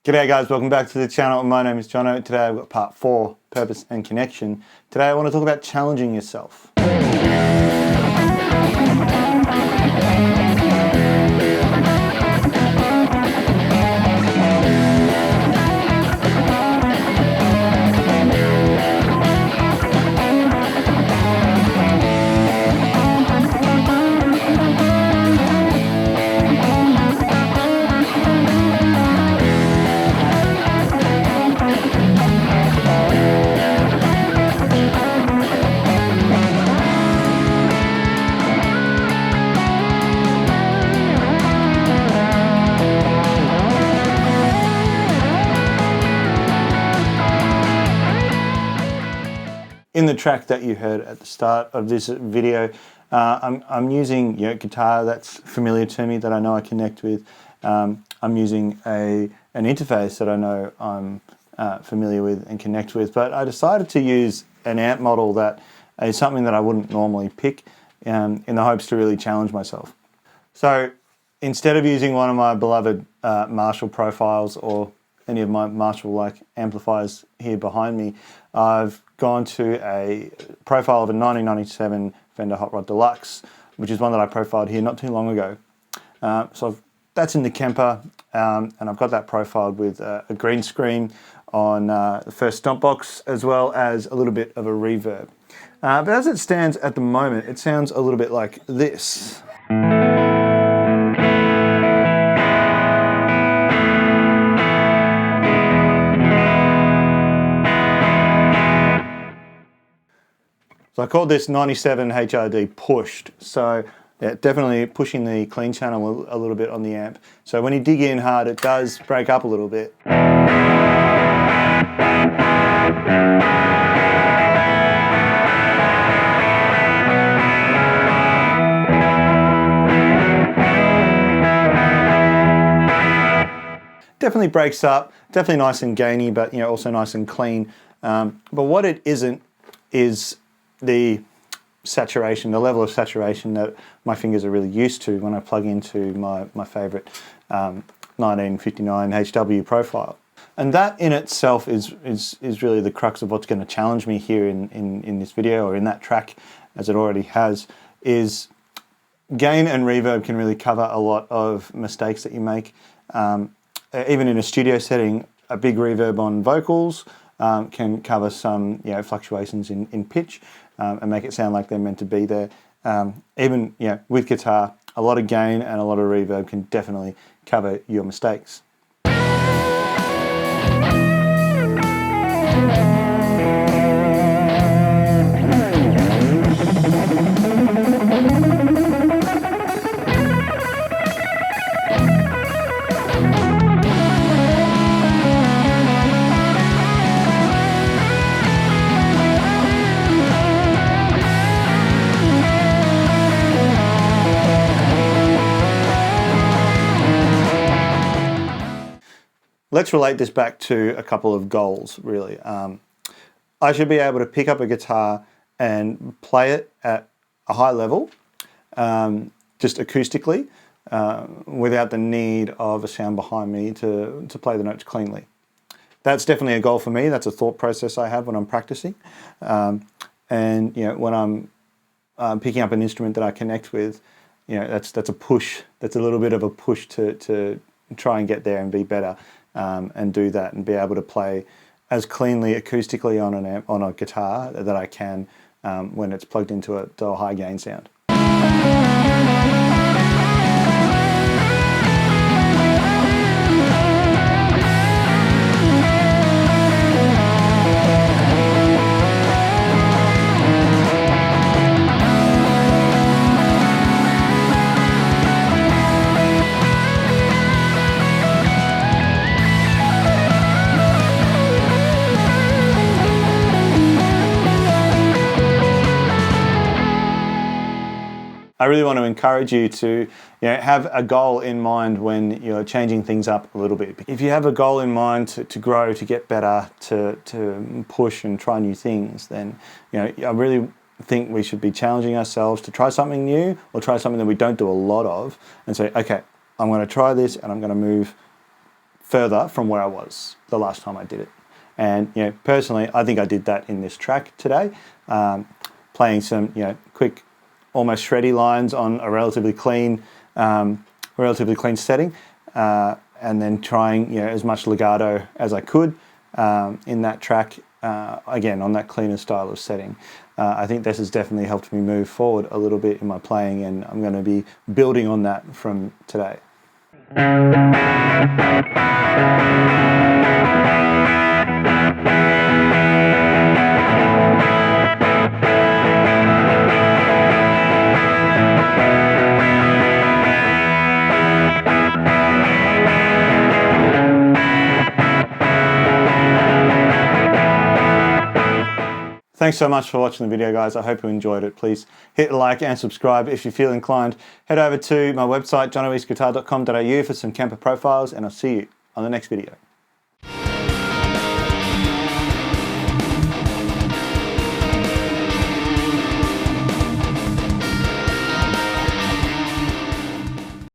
G'day guys, welcome back to the channel. My name is Jono. Today I've got part 4, Purpose and Connection. Today I want to talk about challenging yourself. In the track that you heard at the start of this video, I'm using guitar that's familiar to me, that I know I connect with. I'm using an interface that I know I'm familiar with and connect with, but I decided to use an amp model that is something that I wouldn't normally pick in the hopes to really challenge myself. So instead of using one of my beloved Marshall Profiles or any of my Marshall-like amplifiers here behind me, I've gone to a profile of a 1997 Fender Hot Rod Deluxe, which is one that I profiled here not too long ago. That's in the Kemper, and I've got that profiled with a green screen on the first stomp box, as well as a little bit of a reverb. But as it stands at the moment, it sounds a little bit like this. So I called this 97 HRD pushed. So yeah, definitely pushing the clean channel a little bit on the amp. So when you dig in hard, it does break up a little bit. Definitely breaks up, definitely nice and gainy, but also nice and clean. But what it isn't is the saturation, the level of saturation that my fingers are really used to when I plug into my favorite 1959 HW profile. And that in itself is really the crux of what's going to challenge me here in this video, or in that track, as it already has, is gain and reverb can really cover a lot of mistakes that you make. Even in a studio setting, a big reverb on vocals can cover some fluctuations in pitch and make it sound like they're meant to be there. Even with guitar, a lot of gain and a lot of reverb can definitely cover your mistakes. Let's relate this back to a couple of goals, really. I should be able to pick up a guitar and play it at a high level, just acoustically, without the need of a sound behind me to play the notes cleanly. That's definitely a goal for me. That's a thought process I have when I'm practicing. And when I'm picking up an instrument that I connect with, that's a push. That's a little bit of a push to try and get there and be better. And do that and be able to play as cleanly acoustically on a guitar that I can when it's plugged into a high gain sound. I really want to encourage you to have a goal in mind when you're changing things up a little bit. If you have a goal in mind to grow, to get better, to push and try new things, then I really think we should be challenging ourselves to try something new or try something that we don't do a lot of and say, okay, I'm going to try this and I'm going to move further from where I was the last time I did it. And personally, I think I did that in this track today, playing some quick, almost shreddy lines on a relatively clean setting, and then trying as much legato as I could in that track. Again, on that cleaner style of setting. I think this has definitely helped me move forward a little bit in my playing, and I'm going to be building on that from today. Thanks so much for watching the video, guys. I hope you enjoyed it. Please hit like and subscribe if you feel inclined. Head over to my website, johnnoeastguitar.com.au for some Kemper Profiles, and I'll see you on the next video.